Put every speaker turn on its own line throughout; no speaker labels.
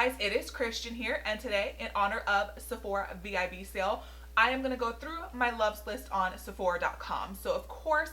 guys, it is Christian here, and today, in honor of Sephora VIB sale, I am going to go through my loves list on Sephora.com. So of course,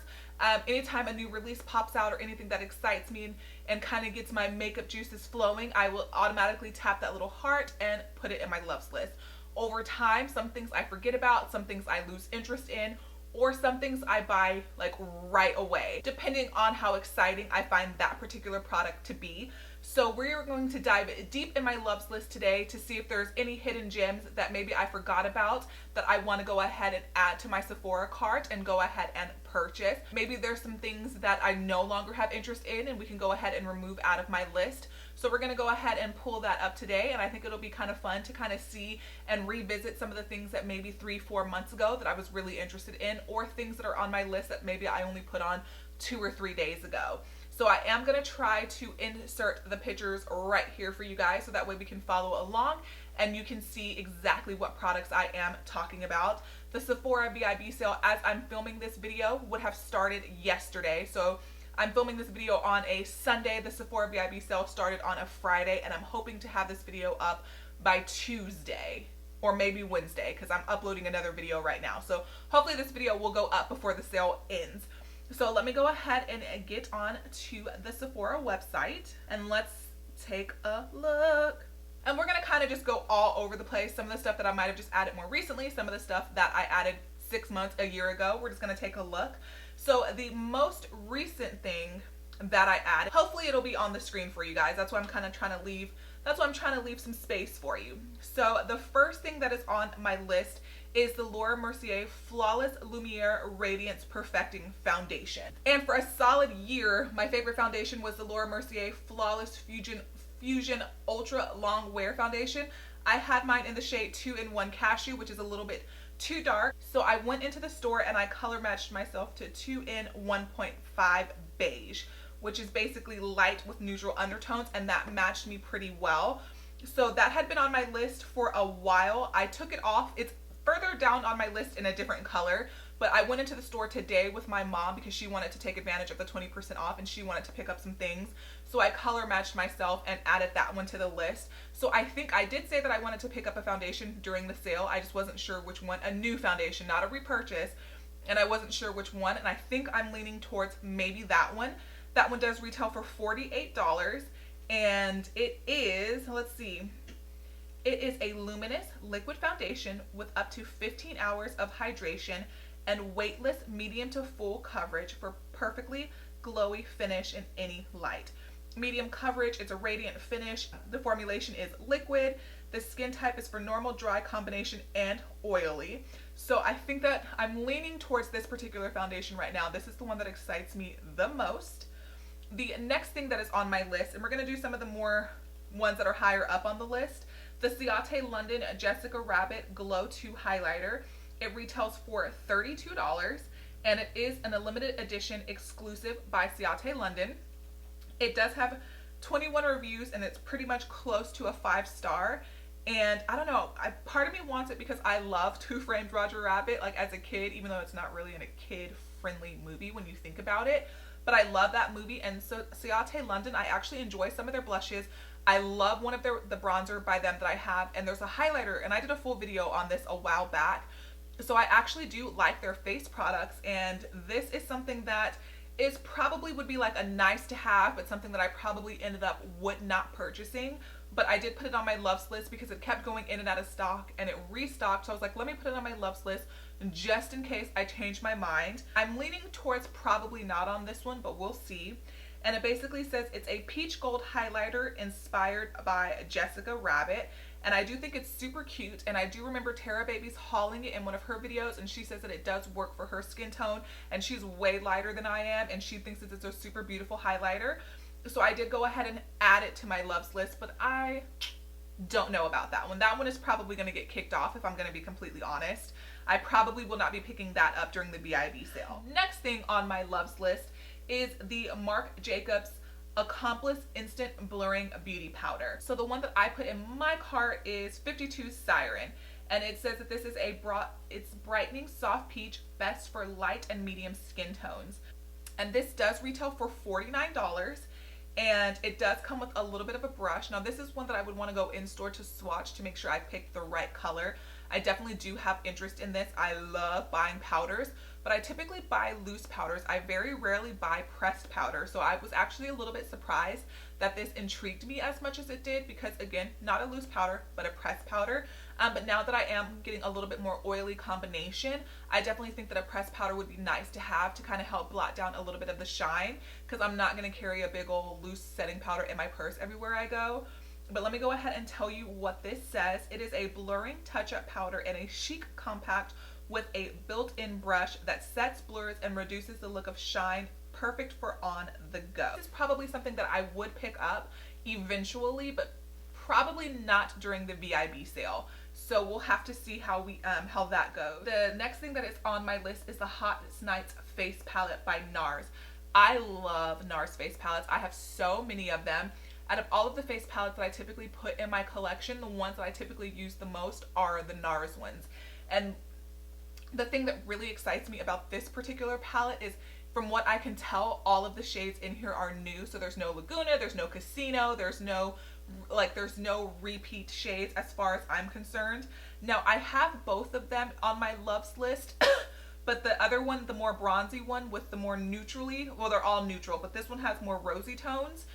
anytime a new release pops out or anything that excites me and kind of gets my makeup juices flowing, I will automatically tap that little heart and put it in my loves list. Over time, some things I forget about, some things I lose interest in, or some things I buy like right away, depending on how exciting I find that particular product to be. So we're going to dive deep in my loves list today to see if there's any hidden gems that maybe I forgot about that I want to go ahead and add to my Sephora cart and go ahead and purchase. Maybe there's some things that I no longer have interest in and we can go ahead and remove out of my list. So we're going to go ahead and pull that up today, and I think it'll be kind of fun to kind of see and revisit some of the things that maybe 3-4 months ago that I was really interested in, or things that are on my list that maybe I only put on 2 or 3 days ago. So I am going to try to insert the pictures right here for you guys so that way we can follow along and you can see exactly what products I am talking about. The Sephora VIB sale, as I'm filming this video, would have started yesterday. So I'm filming this video on a Sunday. The Sephora VIB sale started on a Friday, and I'm hoping to have this video up by Tuesday or maybe Wednesday because I'm uploading another video right now. So hopefully this video will go up before the sale ends. So let me go ahead and get on to the Sephora website and let's take a look. And we're going to kind of just go all over the place. Some of the stuff that I might have just added more recently, some of the stuff that I added 6 months, a year ago. We're just going to take a look. So the most recent thing that I added, hopefully it'll be on the screen for you guys. That's why I'm kind of trying to leave, some space for you. So the first thing that is on my list is the Laura Mercier Flawless Lumiere Radiance Perfecting Foundation. And for a solid year, my favorite foundation was the Laura Mercier Flawless Fusion Ultra Long Wear Foundation. I had mine in the shade 2-in-1 Cashew, which is a little bit too dark. So I went into the store and I color matched myself to 2-in 1.5 Beige, which is basically light with neutral undertones, and that matched me pretty well. So that had been on my list for a while. I took it off. It's further down on my list in a different color, but I went into the store today with my mom because she wanted to take advantage of the 20% off and she wanted to pick up some things. So I color matched myself and added that one to the list. So I think I did say that I wanted to pick up a foundation during the sale. I just wasn't sure which one, a new foundation, not a repurchase. And I wasn't sure which one, and I think I'm leaning towards maybe that one. That one does retail for $48, and it is, let's see, it is a luminous liquid foundation with up to 15 hours of hydration and weightless medium to full coverage for perfectly glowy finish in any light. Medium coverage, it's a radiant finish. The formulation is liquid. The skin type is for normal, dry combination, and oily. So I think that I'm leaning towards this particular foundation right now. This is the one that excites me the most. The next thing that is on my list, and we're going to do some of the more ones that are higher up on the list, the Ciate London Jessica Rabbit Glow 2 Highlighter. It retails for $32, and it is a limited edition exclusive by Ciate London. It does have 21 reviews, and it's pretty much close to a 5-star. And I don't know, part of me wants it because I loved Who Framed Roger Rabbit, like as a kid, even though it's not really in a kid-friendly movie when you think about it. But I love that movie, and so Ciate London, I actually enjoy some of their blushes. I love one of the bronzer by them that I have, and there's a highlighter, and I did a full video on this a while back. So I actually do like their face products, and this is something that is probably would be like a nice to have, but something that I probably ended up would not purchasing. But I did put it on my loves list because it kept going in and out of stock, and it restocked. So I was like, let me put it on my loves list just in case I change my mind. I'm leaning towards probably not on this one, but we'll see. And it basically says it's a peach gold highlighter inspired by Jessica Rabbit. And I do think it's super cute, and I do remember Tara Baby's hauling it in one of her videos, and she says that it does work for her skin tone, and she's way lighter than I am, and she thinks that it's a super beautiful highlighter. So I did go ahead and add it to my loves list, but I don't know about that one. That one is probably going to get kicked off if I'm going to be completely honest. I probably will not be picking that up during the VIB sale. Next thing on my loves list is the Marc Jacobs Accomplice Instant Blurring Beauty Powder. So the one that I put in my cart is 52 Siren, and it says that this is it's brightening soft peach, best for light and medium skin tones. And this does retail for $49. And it does come with a little bit of a brush. Now this is one that I would want to go in store to swatch to make sure I picked the right color. I definitely do have interest in this. I love buying powders, but I typically buy loose powders. I very rarely buy pressed powder. So I was actually a little bit surprised that this intrigued me as much as it did, because again, not a loose powder, but a pressed powder. But now that I am getting a little bit more oily combination, I definitely think that a pressed powder would be nice to have to kind of help blot down a little bit of the shine, because I'm not going to carry a big old loose setting powder in my purse everywhere I go. But let me go ahead and tell you what this says. It is a blurring touch-up powder and a chic compact with a built-in brush that sets, blurs, and reduces the look of shine, perfect for on the go. This is probably something that I would pick up eventually, but probably not during the VIB sale. So we'll have to see how that goes. The next thing that is on my list is the Hot Nights Face Palette by NARS. I love NARS face palettes. I have so many of them. Out of all of the face palettes that I typically put in my collection, the ones that I typically use the most are the NARS ones. And the thing that really excites me about this particular palette is, from what I can tell, all of the shades in here are new. So there's no Laguna, there's no Casino, there's no repeat shades as far as I'm concerned. Now I have both of them on my loves list, but the other one, the more bronzy one with the more neutrally, well, they're all neutral, but this one has more rosy tones.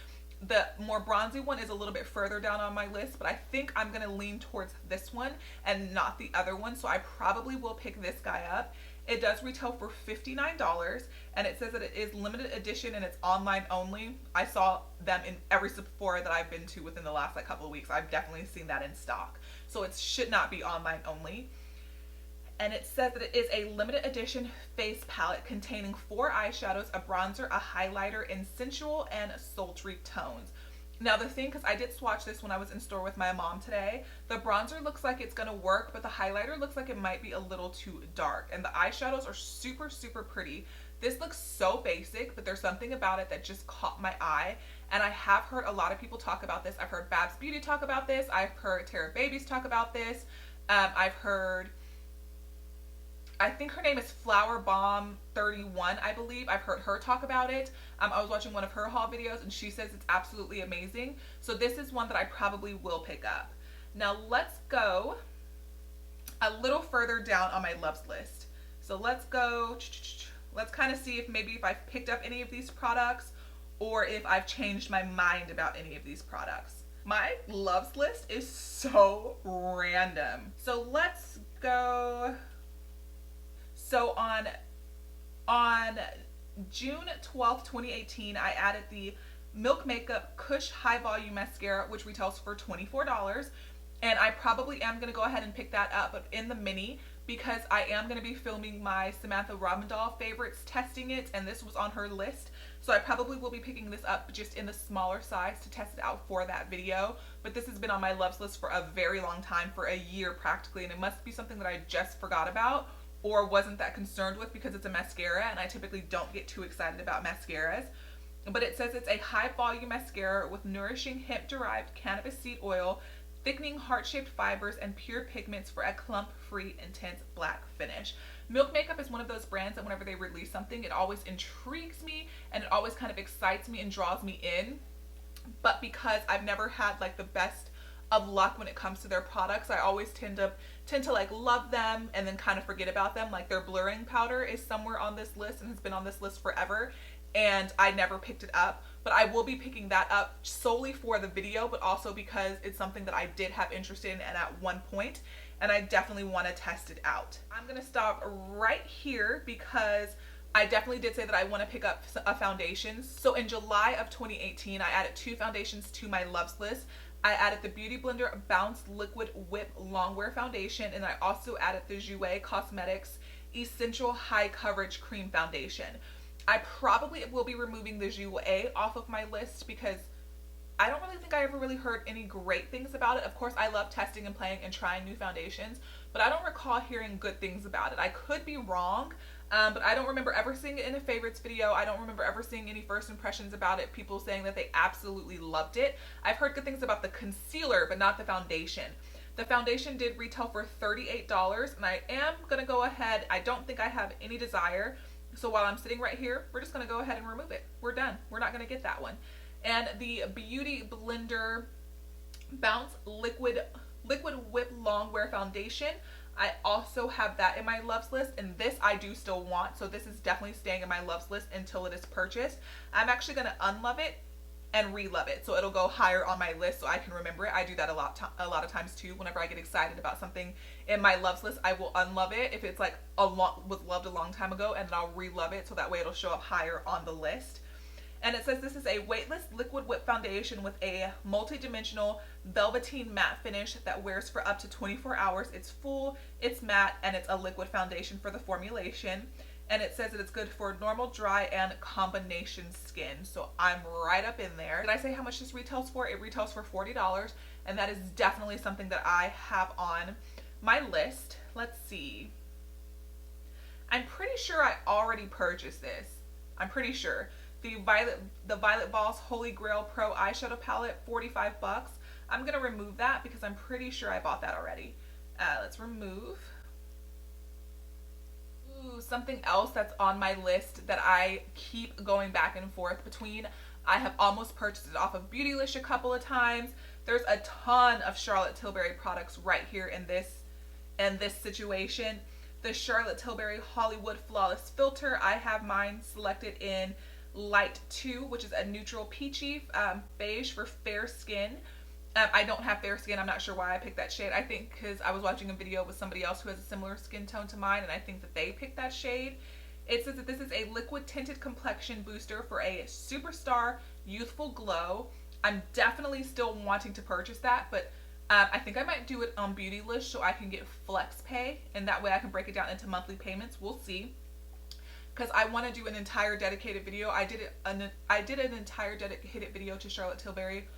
The more bronzy one is a little bit further down on my list, but I think I'm going to lean towards this one and not the other one. So I probably will pick this guy up. It does retail for $59, and it says that it is limited edition and it's online only. I saw them in every Sephora that I've been to within the last couple of weeks. I've definitely seen that in stock. So it should not be online only. And it says that it is a limited edition face palette containing 4 eyeshadows, a bronzer, a highlighter, and sensual and sultry tones. Now the thing, because I did swatch this when I was in store with my mom today, the bronzer looks like it's going to work, but the highlighter looks like it might be a little too dark. And the eyeshadows are super, super pretty. This looks so basic, but there's something about it that just caught my eye. And I have heard a lot of people talk about this. I've heard Babs Beauty talk about this. I've heard Tara Babies talk about this. I've heard, I think her name is Flower Bomb 31, I believe. I've heard her talk about it. I was watching one of her haul videos and she says it's absolutely amazing. So this is one that I probably will pick up. Now let's go a little further down on my loves list. So let's go, let's kind of see if I've picked up any of these products or if I've changed my mind about any of these products. My loves list is so random. So let's go. So on June 12th, 2018, I added the Milk Makeup Kush High Volume Mascara, which retails for $24. And I probably am going to go ahead and pick that up, but in the mini, because I am going to be filming my Samantha Robindahl favorites, testing it, and this was on her list. So I probably will be picking this up just in the smaller size to test it out for that video. But this has been on my loves list for a very long time, for a year practically, and it must be something that I just forgot about or wasn't that concerned with because it's a mascara, and I typically don't get too excited about mascaras. But it says it's a high volume mascara with nourishing hemp derived cannabis seed oil, thickening heart-shaped fibers, and pure pigments for a clump-free intense black finish. Milk Makeup is one of those brands that whenever they release something, it always intrigues me and it always kind of excites me and draws me in. But because I've never had like the best of luck when it comes to their products, I always tend to like love them and then kind of forget about them. Like their blurring powder is somewhere on this list and has been on this list forever, and I never picked it up. But I will be picking that up solely for the video, but also because it's something that I did have interest in and at one point, and I definitely want to test it out. I'm gonna stop right here because I definitely did say that I want to pick up a foundation. So in July of 2018, I added 2 foundations to my loves list. I added the Beauty Blender Bounce Liquid Whip Longwear Foundation, and I also added the Jouer Cosmetics Essential High Coverage Cream Foundation. I probably will be removing the Jouer off of my list because I don't really think I ever really heard any great things about it. Of course, I love testing and playing and trying new foundations, but I don't recall hearing good things about it. I could be wrong, but I don't remember ever seeing it in a favorites video. I don't remember ever seeing any first impressions about it, people saying that they absolutely loved it. I've heard good things about the concealer, but not the foundation. The foundation did retail for $38, and I am going to go ahead. I don't think I have any desire. So while I'm sitting right here, we're just going to go ahead and remove it. We're done. We're not going to get that one. And the Beauty Blender Bounce Liquid Whip Longwear Foundation, I also have that in my loves list, and this I do still want, so this is definitely staying in my loves list until it is purchased. I'm actually going to unlove it and re-love it, so it'll go higher on my list so I can remember it. I do that a lot of times too. Whenever I get excited about something in my loves list, I will unlove it if it's like was loved a long time ago, and then I'll re-love it so that way it'll show up higher on the list. And it says this is a weightless liquid whip foundation with a multi-dimensional velveteen matte finish that wears for up to 24 hours. It's full, it's matte, and it's a liquid foundation for the formulation. And it says that it's good for normal, dry, and combination skin. So I'm right up in there. Did I say how much this retails for? It retails for $40, and that is definitely something that I have on my list. Let's see. I'm pretty sure I already purchased this. I'm pretty sure. The Violet Voss Holy Grail Pro Eyeshadow Palette, 45 bucks. I'm going to remove that because I'm pretty sure I bought that already. Let's remove. Ooh, something else that's on my list that I keep going back and forth between. I have almost purchased it off of Beautylish a couple of times. There's a ton of Charlotte Tilbury products right here in this situation. The Charlotte Tilbury Hollywood Flawless Filter, I have mine selected in Light 2, which is a neutral peachy beige for fair skin. I don't have fair skin. I'm not sure why I picked that shade. I think because I was watching a video with somebody else who has a similar skin tone to mine, and I think that they picked that shade. It says that this is a liquid tinted complexion booster for a superstar youthful glow. I'm definitely still wanting to purchase that, but I think I might do it on Beautylish so I can get flex pay, and that way I can break it down into monthly payments. We'll see. Because I want to do an entire dedicated video. I did an entire dedicated video to Charlotte Tilbury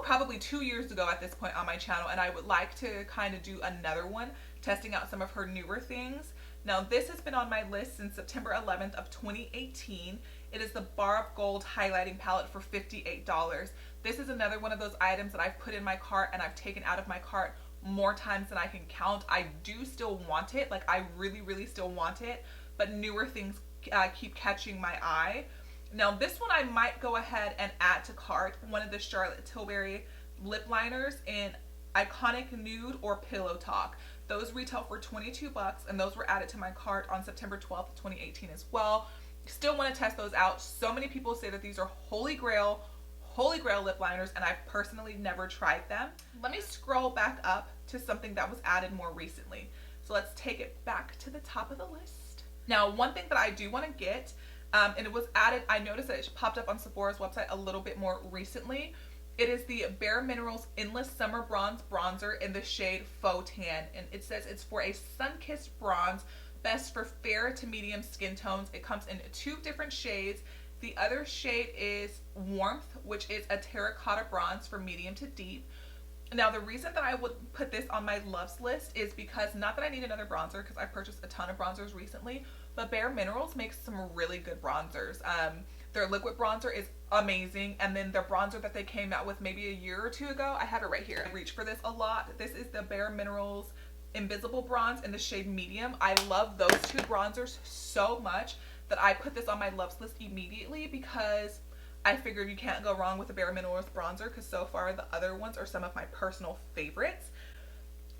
probably 2 years ago at this point on my channel, and I would like to kind of do another one testing out some of her newer things. Now this has been on my list since September 11th of 2018. It is the Bar of Gold Highlighting Palette for $58. This is another one of those items that I've put in my cart and I've taken out of my cart more times than I can count. I do still want it. Like, I really still want it, but newer things keep catching my eye. Now this one I might go ahead and add to cart, one of the Charlotte Tilbury lip liners in Iconic Nude or Pillow Talk. Those retail for 22 bucks, and those were added to my cart on September 12th, 2018 as well. Still want to test those out. So many people say that these are holy grail lip liners, and I've personally never tried them. Let me scroll back up to something that was added more recently. So let's take it back to the top of the list. Now, one thing that I do want to get, and it was added, I noticed that it popped up on Sephora's website a little bit more recently. It is the Bare Minerals Endless Summer Bronze Bronzer in the shade Faux Tan. And it says it's for a sun-kissed bronze, best for fair to medium skin tones. It comes in 2 different shades. The other shade is Warmth, which is a terracotta bronze for medium to deep. Now, the reason that I would put this on my loves list is because, not that I need another bronzer, because I purchased a ton of bronzers recently, but Bare Minerals makes some really good bronzers. Their liquid bronzer is amazing, and then their bronzer that they came out with maybe a year or 2 ago, I have it right here. I reach for this a lot. This is the Bare Minerals Invisible Bronze in the shade Medium. I love those 2 bronzers so much that I put this on my loves list immediately, because I figured you can't go wrong with the Bare Minerals bronzer, because so far the other ones are some of my personal favorites.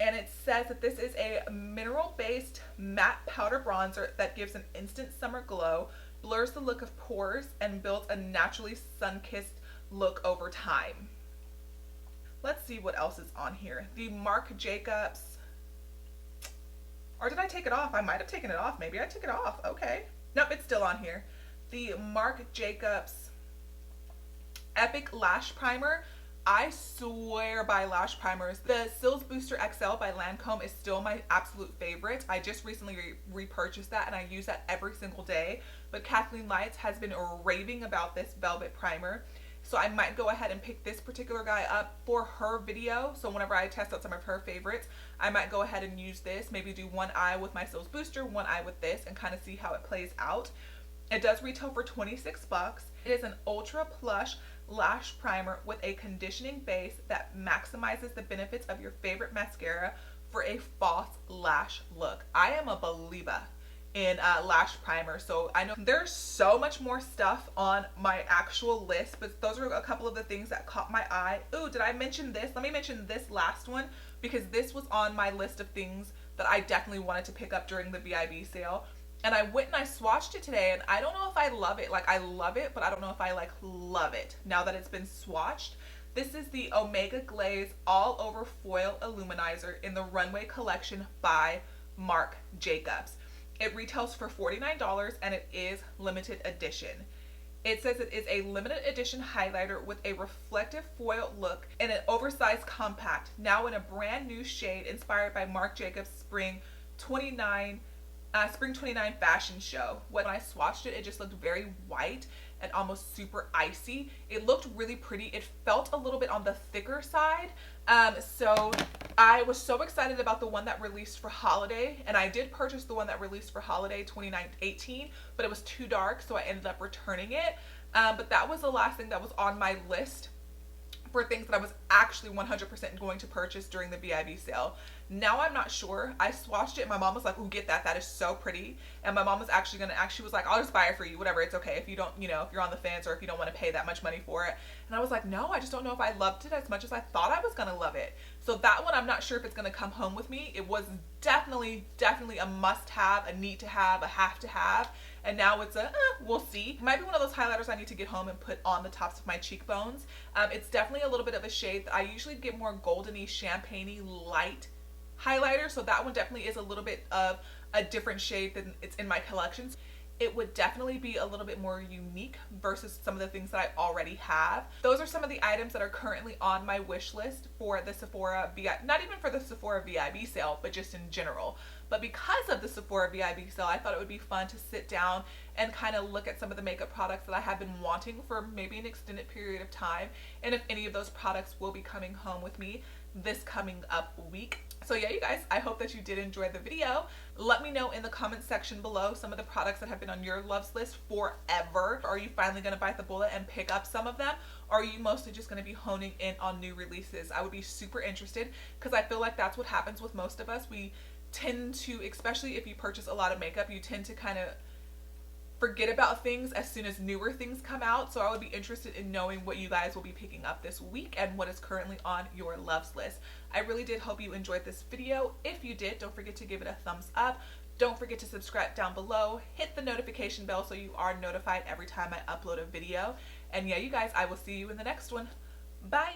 And it says that this is a mineral-based matte powder bronzer that gives an instant summer glow, blurs the look of pores, and builds a naturally sun-kissed look over time. Let's see what else is on here. The Marc Jacobs, or did I take it off? I might have taken it off. Maybe I took it off. Okay. Nope, it's still on here. The Marc Jacobs Epic Lash Primer. I swear by lash primers. The Cils Booster XL by Lancome is still my absolute favorite. I just recently repurchased that, and I use that every single day. But Kathleen Lights has been raving about this velvet primer, so I might go ahead and pick this particular guy up for her video. So whenever I test out some of her favorites, I might go ahead and use this. Maybe do one eye with my Cils Booster, one eye with this, and kind of see how it plays out. It does retail for 26 bucks. It is an ultra plush lash primer with a conditioning base that maximizes the benefits of your favorite mascara for a false lash look. I am a believer in lash primer. So I know there's so much more stuff on my actual list, but those are a couple of the things that caught my eye. Ooh, did I mention this? Let me mention this last one, because this was on my list of things that I definitely wanted to pick up during the VIB sale. And I went and I swatched it today, and I don't know if I love it. Like, I love it, but I don't know if I like love it now that it's been swatched. This is the Omega Glaze All Over Foil Illuminizer in the Runway Collection by Marc Jacobs. It retails for $49 and it is limited edition. It says it is a limited edition highlighter with a reflective foil look and an oversized compact, now in a brand new shade inspired by Marc Jacobs' Spring 29 fashion show. When I swatched it, it just looked very white and almost super icy. It looked really pretty. It felt a little bit on the thicker side. So I was so excited about the one that released for holiday, and I did purchase the one that released for holiday 2018, but it was too dark, so I ended up returning it. But that was the last thing that was on my list for things that I was actually 100% going to purchase during the VIB sale. Now I'm not sure. I swatched it and my mom was like, "Ooh, get that. That is so pretty." And my mom was actually she was like, "I'll just buy it for you. Whatever. It's okay if you don't, if you're on the fence or if you don't want to pay that much money for it." And I was like, "No, I just don't know if I loved it as much as I thought I was going to love it." So that one, I'm not sure if it's going to come home with me. It was definitely a must have, a need to have, a have to have. And now it's we'll see. It might be one of those highlighters I need to get home and put on the tops of my cheekbones. It's definitely a little bit of a shade that I usually get more goldeny, champagne-y, light highlighter. So that one definitely is a little bit of a different shade than it's in my collections. It would definitely be a little bit more unique versus some of the things that I already have. Those are some of the items that are currently on my wish list for the Sephora VIB, not even for the Sephora VIB sale, but just in general. But because of the Sephora VIB sale, I thought it would be fun to sit down and kind of look at some of the makeup products that I have been wanting for maybe an extended period of time, and if any of those products will be coming home with me this coming up week. So yeah, you guys, I hope that you did enjoy the video. Let me know in the comment section below some of the products that have been on your loves list forever. Are you finally going to bite the bullet and pick up some of them? Or are you mostly just going to be honing in on new releases? I would be super interested, because I feel like that's what happens with most of us. We tend to, especially if you purchase a lot of makeup, you tend to kind of forget about things as soon as newer things come out. So I would be interested in knowing what you guys will be picking up this week and what is currently on your loves list. I really did hope you enjoyed this video. If you did, don't forget to give it a thumbs up. Don't forget to subscribe down below. Hit the notification bell so you are notified every time I upload a video. And yeah, you guys, I will see you in the next one. Bye.